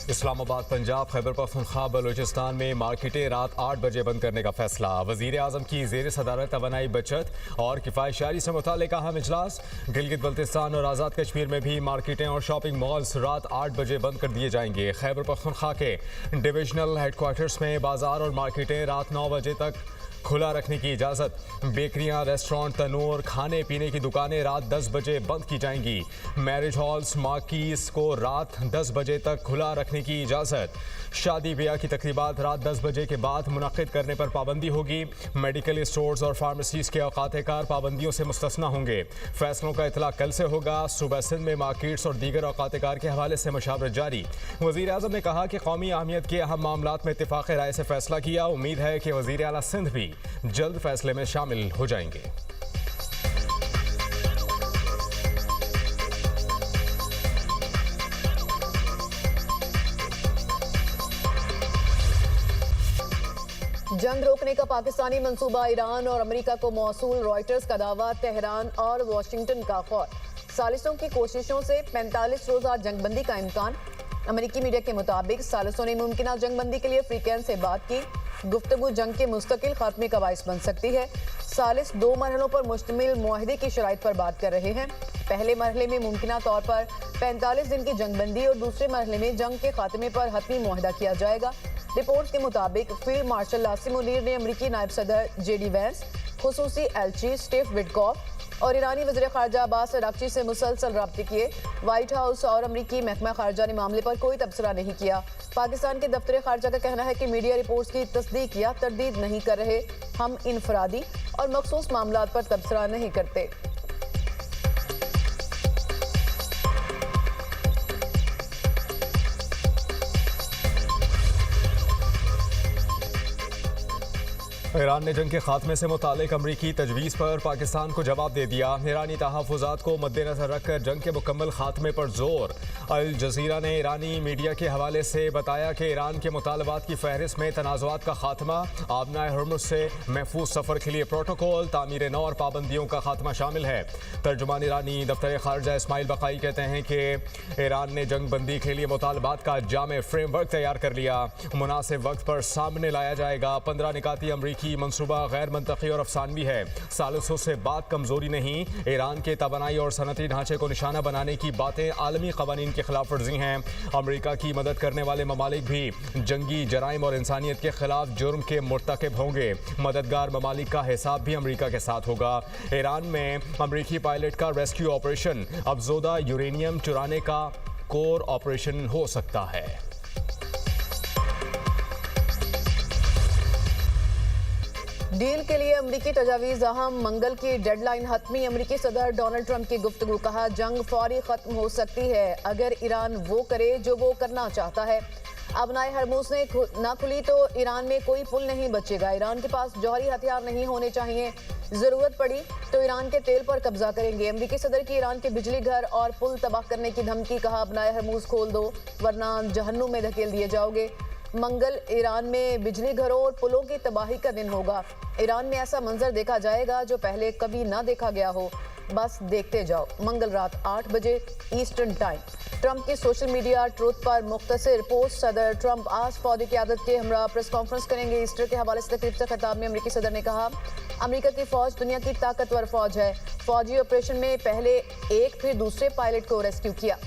इस्लामाबाद, पंजाब, खैबर पख्तूनख्वा, बलूचिस्तान में मार्केटें रात 8 बजे बंद करने का फैसला। वज़ीर आज़म की ज़ेर सदारत तवानाई बचत और किफ़ायतशारी से मुताल्लिक़ अहम इजलास। गिलगित बल्तिस्तान और आज़ाद कश्मीर में भी मार्केटें और शॉपिंग मॉल्स रात 8 बजे बंद कर दिए जाएंगे। खैबर पख्तूनख्वा के डिविजनल हेडक्वार्टर्स में बाजार और मार्केटें रात 9 बजे तक खुला रखने की इजाज़त। बेकरियां, रेस्टोरेंट, तनूर, खाने पीने की दुकानें रात 10 बजे बंद की जाएंगी। मैरिज हॉल्स, मार्कीज़ को रात 10 बजे तक खुला रखने की इजाज़त। शादी ब्याह की तकरीबात रात 10 बजे के बाद मुनक्किद करने पर पाबंदी होगी। मेडिकल स्टोर्स और फार्मेसीज़ के औकात कार पाबंदियों से मुस्तस्ना होंगे। फैसलों का इतला कल से होगा। सूबा सिंध में मार्केट्स और दीगर औकात कार के हवाले से मशावरत जारी। वज़ीर आज़म ने कहा कि कौमी अहमियत के अहम मामलात में इत्तेफाक राय से फैसला किया। उम्मीद है कि वज़ीर आला सिंध भी जल्द फैसले में शामिल हो जाएंगे। जंग रोकने का पाकिस्तानी मंसूबा ईरान और अमेरिका को मौसूल। रॉयटर्स का दावा, तेहरान और वाशिंगटन का खौफ। सालिसों की कोशिशों से 45 रोजा जंगबंदी का इम्कान। अमेरिकी मीडिया के मुताबिक सालिसों ने मुमकिन जंगबंदी के लिए फ्रीकेंस से बात की। गुफ्तगू जंग के मुस्तकिल खात्मे का बाइस बन सकती है। सालिस 2 मरहलों पर मुश्तमिल मुआहदे की शराइत पर बात कर रहे हैं। पहले मरहले में मुमकिन तौर पर 45 दिन की जंगबंदी और दूसरे मरहले में जंग के खात्मे पर हतमी मुआहदा किया जाएगा। रिपोर्ट्स के मुताबिक फील्ड मार्शल लासिम मुनीर ने अमरीकी नायब सदर JD वैंस, खुसूसी एलची स्टीव विटकॉफ और ईरानी वज़ीर ख़ारजा अब्बास अरागची से मुसलसल रब्ते किए। व्हाइट हाउस और अमरीकी महकमा ख़ारजा ने मामले पर कोई तबसरा नहीं किया। पाकिस्तान के दफ्तर ख़ारजा का कहना है कि मीडिया रिपोर्ट्स की तस्दीक या तरदीद नहीं कर रहे। हम इनफरादी और मखसूस मामलात पर तबसरा नहीं करते। ईरान ने जंग के खात्मे से मुतालिक अमरीकी तजवीज़ पर पाकिस्तान को जवाब दे दिया। ईरानी तहफ़्फ़ुज़ात को मद्देनज़र रखकर जंग के मुकम्मल खात्मे पर जोर। अल जज़ीरा ने ईरानी मीडिया के हवाले से बताया कि ईरान के मुतालबात की फहरिस्त में तनाज़ुआत का खात्मा, आबनाए हर्मुज़ से महफूज सफ़र के लिए प्रोटोकॉल, तामीर नौ और पाबंदियों का खात्मा शामिल है। तर्जुमान ईरानी दफ्तर ख़ारजा इस्माइल बक़ाई कहते हैं कि ईरान ने जंग बंदी के लिए मुतालबात का जामे फ्रेमवर्क तैयार कर लिया। मुनासिब वक्त पर सामने लाया जाएगा। 15 निकाती अमरीकी की मंसूबा गैर मंतकी और अफसानवी है। सालिसों से बात कमजोरी नहीं। ईरान के तवानाई और सनती ढांचे को निशाना बनाने की बातें आलमी कवानीन की खिलाफ वर्जी हैं। अमरीका की मदद करने वाले ममालिक भी जंगी जराइम और इंसानियत के खिलाफ जुर्म के मुर्तकिब होंगे। मददगार ममालिक का हिसाब भी अमरीका के साथ होगा। ईरान में अमरीकी पायलट का रेस्क्यू ऑपरेशन अफजोदा यूरेनियम चुराने का कोर ऑपरेशन हो सकता है। डील के लिए अमरीकी तजावीज़ अहम। मंगल की डेडलाइन हतमी। अमरीकी सदर डोनाल्ड ट्रंप की गुफ्तगू। कहा, जंग फौरी खत्म हो सकती है अगर ईरान वो करे जो वो करना चाहता है। अबनाए हरमुज़ ने ना खुली तो ईरान में कोई पुल नहीं बचेगा। ईरान के पास जौहरी हथियार नहीं होने चाहिए। जरूरत पड़ी तो ईरान के तेल पर कब्जा करेंगे। अमरीकी सदर की ईरान के बिजली घर और पुल तबाह करने की धमकी। कहा, अबनाए हरमुज़ खोल दो वरना जहन्नुम में धकेल दिए जाओगे। मंगल ईरान में बिजली घरों और पुलों की तबाही का दिन होगा। ईरान में ऐसा मंजर देखा जाएगा जो पहले कभी ना देखा गया हो। बस देखते जाओ। मंगल रात 8 बजे ईस्टर्न टाइम। ट्रंप की सोशल मीडिया ट्रूथ पर मुख्तसर पोस्ट। सदर ट्रंप आज फौजी क़यादत के हमरा प्रेस कॉन्फ्रेंस करेंगे। ईस्टर के हवाले से तकरीब से खिताब में अमरीकी सदर ने कहा, अमरीका की फौज दुनिया की ताकतवर फौज है। फौजी ऑपरेशन में पहले एक फिर दूसरे पायलट को रेस्क्यू किया।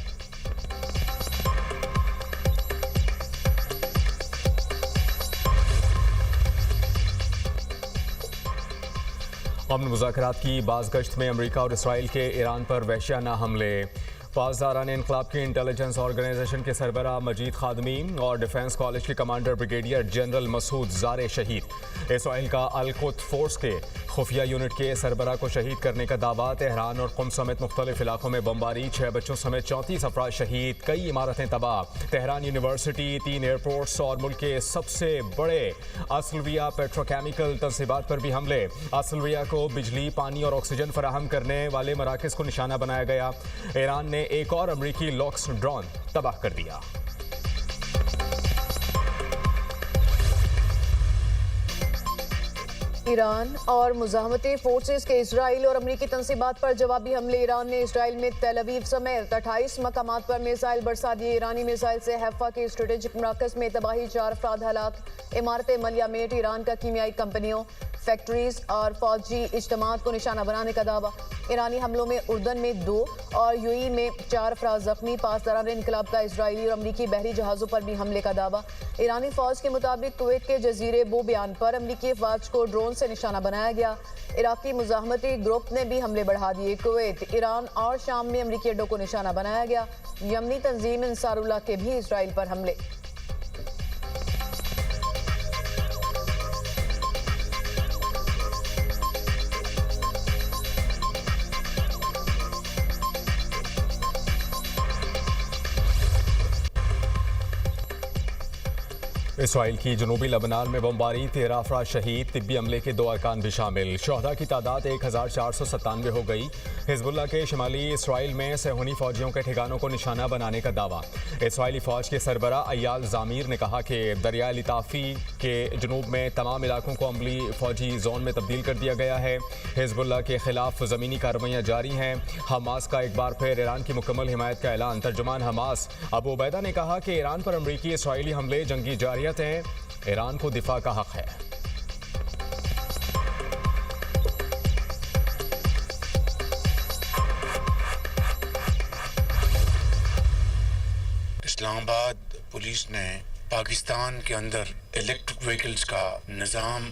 अमन मुज़ाकरात की बाज़गश्त में अमरीका और इसराइल के ईरान पर वहशियाना हमले। पासदारान इनकलाब की इंटेलिजेंस ऑर्गेनाइजेशन के सरबराह मजीद खादमी और डिफेंस कॉलेज के कमांडर ब्रिगेडियर जनरल मसूद ज़ारे शहीद। इसराइल का अल-कुद्स फोर्स के खुफिया यूनिट के सरबराह को शहीद करने का दावा। तेहरान और कुम समेत मुख्तलिफ इलाकों में बमबारी। 6 बच्चों समेत 34 अफराद शहीद। कई इमारतें तबाह। तेहरान यूनिवर्सिटी, 3 एयरपोर्ट्स और मुल्क के सबसे बड़े असलविया पेट्रोकेमिकल तंसीबात पर भी हमले। असलविया को बिजली, पानी और ऑक्सीजन फराहम करने वाले मराकज़ को निशाना बनाया गया। ईरान ने एक और अमरीकी लॉक्स ड्रोन तबाह कर दिया। ईरान और मुजाहमती फोर्सेस के इजराइल और अमरीकी तंसीबात पर जवाबी हमले। ईरान ने इजराइल में तेल अवीव समेत 28 मकामात पर मिसाइल बरसा दिए। ईरानी मिसाइल से हैफा के स्ट्रेटेजिक मराकज में तबाही, 4 अफराद हलाक। इमारतें मलिया मेट। ईरान का कीमियाई कंपनियों, फैक्ट्रीज और फौजी इज्तमात को निशाना बनाने का दावा। ईरानी हमलों में उर्दन में 2 और यूएई में 4 अफराद जख्मी। पासदारान इनकलाब का इजरायली और अमरीकी बहरी जहाज़ों पर भी हमले का दावा। ईरानी फौज के मुताबिक कुवैत के जजीरे बो बयान पर अमरीकी अफवाज को ड्रोन से निशाना बनाया गया। इराकी मुजाहमती ग्रुप ने भी हमले बढ़ा दिए। कुवैत, ईरान और शाम में अमरीकी अड्डों को निशाना बनाया गया। यमनी तंजीम अंसारुल्लाह के भी इजराइल पर हमले। इसराइल की जनूबी लबनान में बमबारी, 13 अफराद शहीद। तिब्बी अमले के 2 अरकान भी शामिल। शहदा की तादाद 1497 हो गई। हिजबुल्लाह के शिमाली इसराइल में सेहूनी फौजियों के ठिकानों को निशाना बनाने का दावा। इसराइली फौज के सरबरा अयाल जामीर ने कहा कि दरिया लिताफी के जनूब में तमाम इलाकों को अमली फौजी जोन में तब्दील कर दिया गया है। हिजबुल्लाह के खिलाफ ज़मीनी कार्रवाइयाँ जारी हैं। हमास का एक बार फिर ईरान की मुकम्मल हिमायत का ऐलान। तर्जुमान हमास अबू उबैदा ने कहा कि ईरान पर अमरीकी इसराइली हमले जंगी जारियत हैं। ईरान को दिफा का हक है। इस्लामाबाद पुलिस ने पाकिस्तान के अंदर इलेक्ट्रिक व्हीकल्स का निज़ाम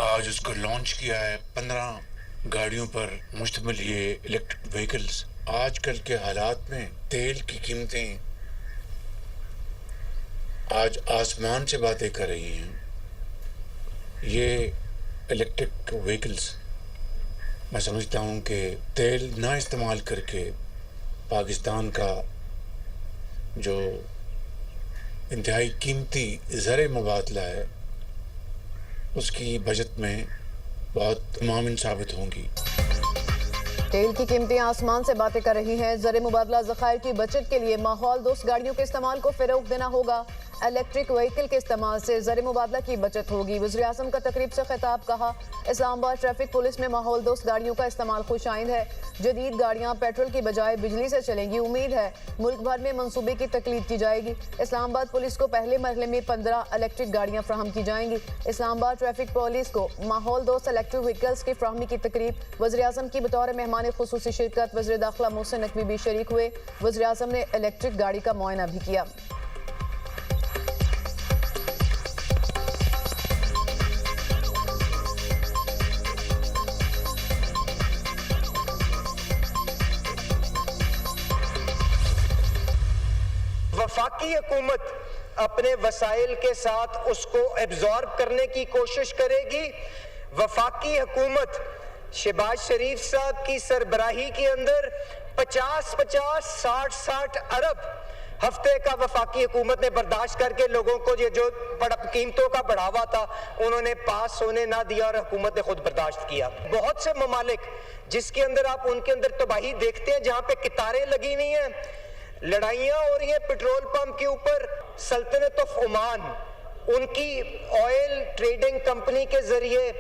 आज उसको लॉन्च किया है। 15 गाड़ियों पर मुश्तमिल ये इलेक्ट्रिक व्हीकल्स आजकल के हालात में तेल की कीमतें आज आसमान से बातें कर रही हैं। ये इलेक्ट्रिक व्हीकल्स मैं समझता हूँ कि तेल ना इस्तेमाल करके पाकिस्तान का जो इंतहाई कीमती ज़र मुबादला है उसकी बचत में बहुत मामिन साबित होंगी। तेल की कीमतें आसमान से बातें कर रही हैं। ज़र मुबादला ज़खायर की बचत के लिए माहौल दोस्त गाड़ियों के इस्तेमाल को फ़रोग़ देना होगा। इलेक्ट्रिक व्हीकल के इस्तेमाल से ज़र मुबादला की बचत होगी। वज़ीर आज़म का तकरीब से खिताब। कहा, इस्लामाबाद ट्रैफिक पुलिस में माहौल दोस्त गाड़ियों का इस्तेमाल खुशाइंद है। जदीद गाड़ियाँ पेट्रोल की बजाय बिजली से चलेंगी। उम्मीद है मुल्क भर में मनसूबे की तकलीद की जाएगी। इस्लामाबाद पुलिस को पहले मरहले में 15 इलेक्ट्रिक गाड़ियाँ फ्राहम की जाएंगी। इस्लामाबाद ट्रैफिक पुलिस को माहौल दोस्त इलेक्ट्रिक व्हीकल्स की फ्राहमी की तकरीब। वज़ीर आज़म की बतौर मेहमान खुसूसी शिरकत वज़ीर दाखिला मोहसिन नकवी भी शरीक हुए। वज़ीर आज़म ने इलेक्ट्रिक गाड़ी का मुआयना भी किया। वफाकी हुकूमत अपने वसाइल के साथ उसको एब्जॉर्ब करने की कोशिश करेगी। वफाकी हुकूमत शहबाज शरीफ साहब की सरबराही के अंदर 50-50, 60-60 अरब हफ्ते का वफाकी हुकूमत ने बर्दाश्त करके लोगों को ये जो कीमतों का बढ़ावा था उन्होंने पास होने ना दिया और हुकूमत ने खुद बर्दाश्त किया। बहुत से ममालिक जिसके अंदर आप उनके अंदर तबाही देखते हैं, जहाँ पे कितारें लगी हुई हैं, लड़ाइयाँ हो रही हैं पेट्रोल पंप के ऊपर। सल्तनत ऑफ ओमान उनकी ऑयल ट्रेडिंग कंपनी के जरिए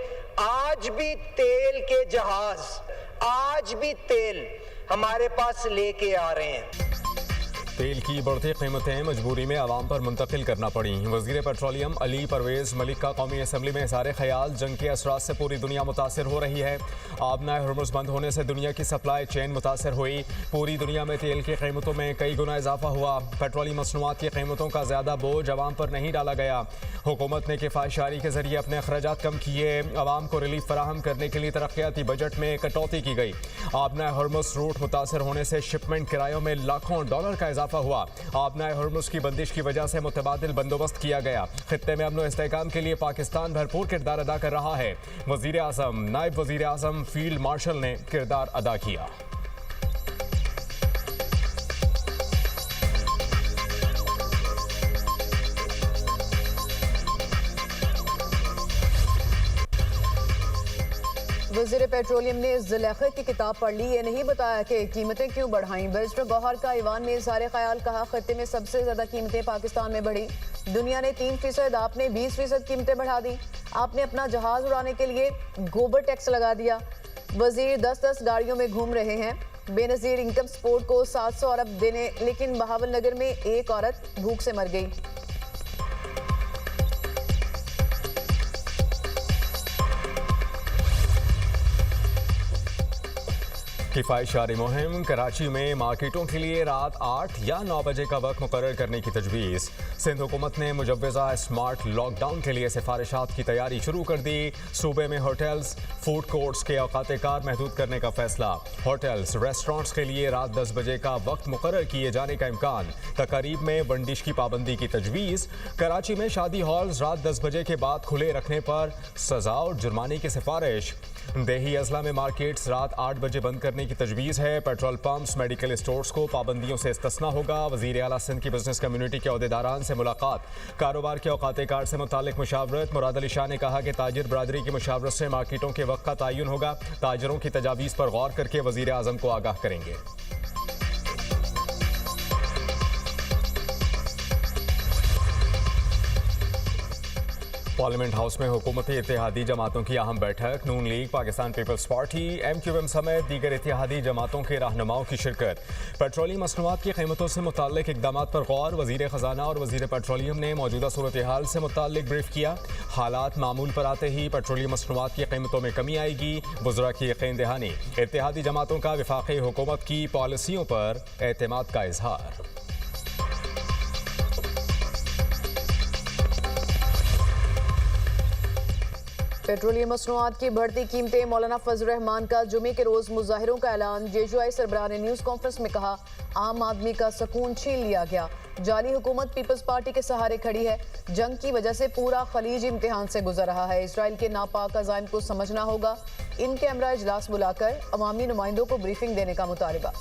आज भी तेल के जहाज, आज भी तेल हमारे पास लेके आ रहे हैं। तेल की बढ़ती कीमतें मजबूरी में आवाम पर मुंतकिल करना पड़ी। वज़ीर पेट्रोलियम अली परवेज़ मलिक का कौमी असम्बली में इज़हार ख़याल। जंग के असरात से पूरी दुनिया मुतासर हो रही है। आबनाए हुर्मुज़ बंद होने से दुनिया की सप्लाई चेन मुतासर हुई। पूरी दुनिया में तेल की कीमतों में कई गुना इजाफा हुआ। पेट्रोलियम मसनूआत की कीमतों का ज़्यादा बोझ आवाम पर नहीं डाला गया। हुकूमत ने किफ़ायतशारी के जरिए अपने अखराजात कम किए। आवाम को रिलीफ फराहम करने के लिए तरक्याती बजट में कटौती की गई। आबनाए हुर्मुज़ रूट मुतासर होने से शिपमेंट किरायों में लाखों डॉलर का इजाफा हुआ। आबनाए हुर्मुज़ की बंदिश की वजह से मुतबादिल बंदोबस्त किया गया। खित्ते में अमन व इस्तेहकाम के लिए पाकिस्तान भरपूर किरदार अदा कर रहा है। वज़ीर आज़म, नायब वज़ीर आज़म, फील्ड मार्शल ने किरदार अदा किया। वज़ीर पेट्रोलियम ने ज़ुलेखा की किताब पढ़ ली, ये नहीं बताया कि कीमतें क्यों बढ़ाईं। बैरिस्टर गौहर का ईवान में इज़हार ख्याल, कहा खत्ते में सबसे ज़्यादा कीमतें पाकिस्तान में बढ़ी। दुनिया ने 3%, आपने 20% कीमतें बढ़ा दी। आपने अपना जहाज उड़ाने के लिए गोबर टैक्स लगा दिया। वज़ीर 10-10 गाड़ियों में घूम रहे हैं। बेनज़ीर इनकम सपोर्ट को 700 अरब देने, लेकिन बहावल नगर में एक औरत भूख से मर गई। किफ़ायत मुहिम, कराची में मार्केटों के लिए रात 8 या 9 बजे का वक्त मुकर्रर करने की तजवीज़। सिंध हुकूमत ने मुजव्वज़ा स्मार्ट लॉकडाउन के लिए सिफारिशात की तैयारी शुरू कर दी। सूबे में होटल्स, फूड कोर्ट्स के औकात कार महदूद करने का फैसला। होटल्स, रेस्टोरेंट्स के लिए रात 10 बजे का वक्त मुकर्रर किए जाने का इम्कान। तकारीब में वंडिश की पाबंदी की तजवीज़। कराची में शादी हॉल्स रात 10 बजे के बाद खुले रखने पर सजा और जुर्माने की सिफारिश। देही अजला में मार्केट्स रात 8 बजे बंद करने की तजवीज़ है। पेट्रोल पंप्स, मेडिकल स्टोर्स को पाबंदियों से इस्तिस्ना होगा। वज़ीर आला सिंध की बिजनेस कम्युनिटी के अहदेदारान से मुलाकात। कारोबार के औकात कार से मुतालिक मुशावरत। मुराद अली शाह ने कहा कि ताजिर बरादरी की मुशावरत से मार्केटों के वक्त का तयन होगा। ताजिरों की तजावीज़ पर गौर करके वज़ीर आज़म को आगाह करेंगे। पार्लियामेंट हाउस में हुकूमती इत्तेहादी जमातों की अहम बैठक। नून लीग, पाकिस्तान पीपल्स पार्टी, MQM समेत दीगर इत्तेहादी जमातों के रहनुमाओं की शिरकत। पेट्रोलियम मसनूआत की कीमतों से मुताल्लिक इकदाम पर गौर। वज़ीर ख़जाना और वज़ीर पेट्रोलियम ने मौजूदा सूरत हाल से मुताल्लिक ब्रीफ किया। हालात मामूल पर आते ही पेट्रोलियम मसनूआत की कीमतों में कमी आएगी। वज़रा की यकीन दहानी। इत्तेहादी जमातों का वफाकी हुकूमत की पॉलिसियों पर एतमाद का इजहार। पेट्रोलियम मसनूआत की बढ़ती कीमतें, मौलाना फजल रहमान का जुमे के रोज मुजाहिरों का ऐलान। JUI सरबराह ने न्यूज़ कॉन्फ्रेंस में कहा, आम आदमी का सुकून छीन लिया गया। जाली हुकूमत पीपल्स पार्टी के सहारे खड़ी है। जंग की वजह से पूरा खलीज इम्तिहान से गुजर रहा है। इसराइल के नापाक अज़ाइम को समझना होगा। इन कैमरा इजलास बुलाकर अवामी नुमाइंदों को ब्रीफिंग देने का मुतालबा।